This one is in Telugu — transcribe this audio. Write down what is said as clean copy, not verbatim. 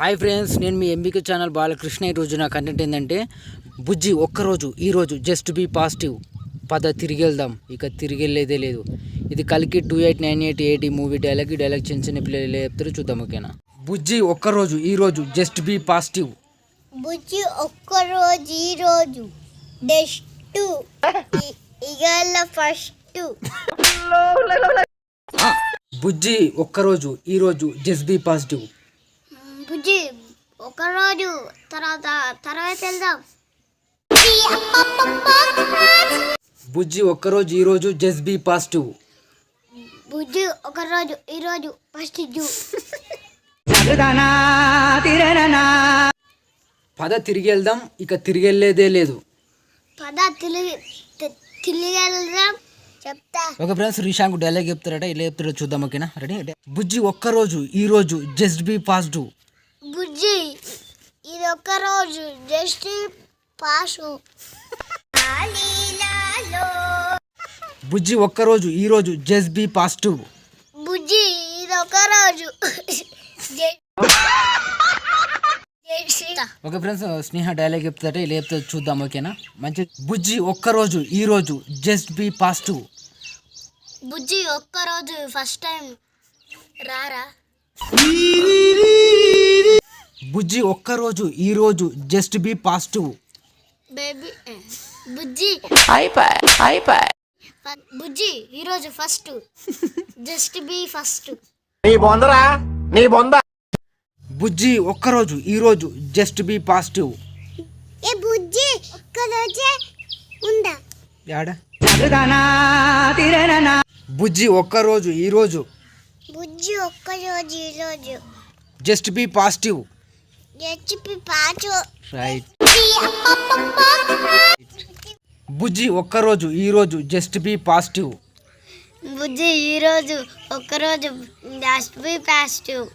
హాయ్ ఫ్రెండ్స్, నేను మీ ఎంబీకే ఛానల్ బాలకృష్ణ. ఈరోజు నా కంటెంట్ ఏంటంటే బుజ్జి ఒక్కరోజు ఈరోజు జస్ట్ బీ పాజిటివ్, పద తిరిగి వెళ్దాం, ఇక తిరిగి వెళ్ళేదే లేదు. ఇది కలికి 289880 మూవీ డైలాగ్. ఈ డైలాగ్ చిన్న చిన్న పిల్లలు చెప్తారు, చూద్దాం ఓకేనా. బుజ్జి ఒక్కరోజు ఈరోజు జస్ట్ బీ పాజిటివ్. బుజ్జి ఒక్కరోజు ఈరోజు జస్ట్ ఇవాళ ఫస్ట్. బుజ్జి ఒక్కరోజు ఈరోజు జస్ట్ బీ పాజిటివ్. బుజ్జి ఒకరోజు తర్వాత వెళ్దాం. బుజ్జి ఒక్కరోజు ఈరోజు జస్ట్ బీ పాజిటివ్. బుజ్జి ఒకరోజు ఈరోజు ఫస్ట్ జూ. పద తిరిగి వెళ్దాం, ఇక తిరిగి వెళ్ళేదే లేదు. పద తిరిగి వెళ్దాం చెప్తా. ఓకే ఫ్రెండ్స్, రిషాంక్ డైలాగ్ చెప్తారట, ఇలా చెప్తారో చూద్దాం ఓకేనా. రెడీ. బుజ్జి ఒక్కరోజు ఈరోజు జస్ట్ బీ పాజిటివ్. బుజ్జి ఇది ఒక్కరోజు జస్ట్ పాసు. బుజ్జి ఒక్కరోజు ఈరోజు జస్ట్ బీ పాజిటివ్. బుజ్జి ఇది ఒక్కరోజు. ఓకే ఫ్రెండ్స్, స్నేహ డైలాగ్ చెప్తారట, ఇలా చెప్తారో చూద్దాం ఓకేనా. మంచి. బుజ్జి ఒక్కరోజు ఈరోజు జస్ట్ బీ పాజిటివ్. బుజ్జి ఒక్కరోజు ఫస్ట్ టైం రారా. బుజ్జి ఒక్కరోజు ఈరోజు జస్ట్ బీ పాజిటివ్. బేబీ బుజ్జి బుజ్జి ఈరోజు ఫస్ట్ జస్ట్ బీ ఫస్ట్. బుజ్జి ఒక్కరోజు ఈరోజు జస్ట్ బీ పాజిటివ్. ఏ బుజ్జి ఒక్కరోజే ఉందా యాడా. బుజ్జి ఒక్కరోజు ఈరోజు బుజ్జి ఒక్కరోజు ఈరోజు just be positive. Just be పాచు. రైట్. బుజ్జి ఒక్కరోజు ఈరోజు జస్ట్ బీ పాజిటివ్. బుజ్జి ఈరోజు ఒక్కరోజు జస్ట్ బీ పాజిటివ్.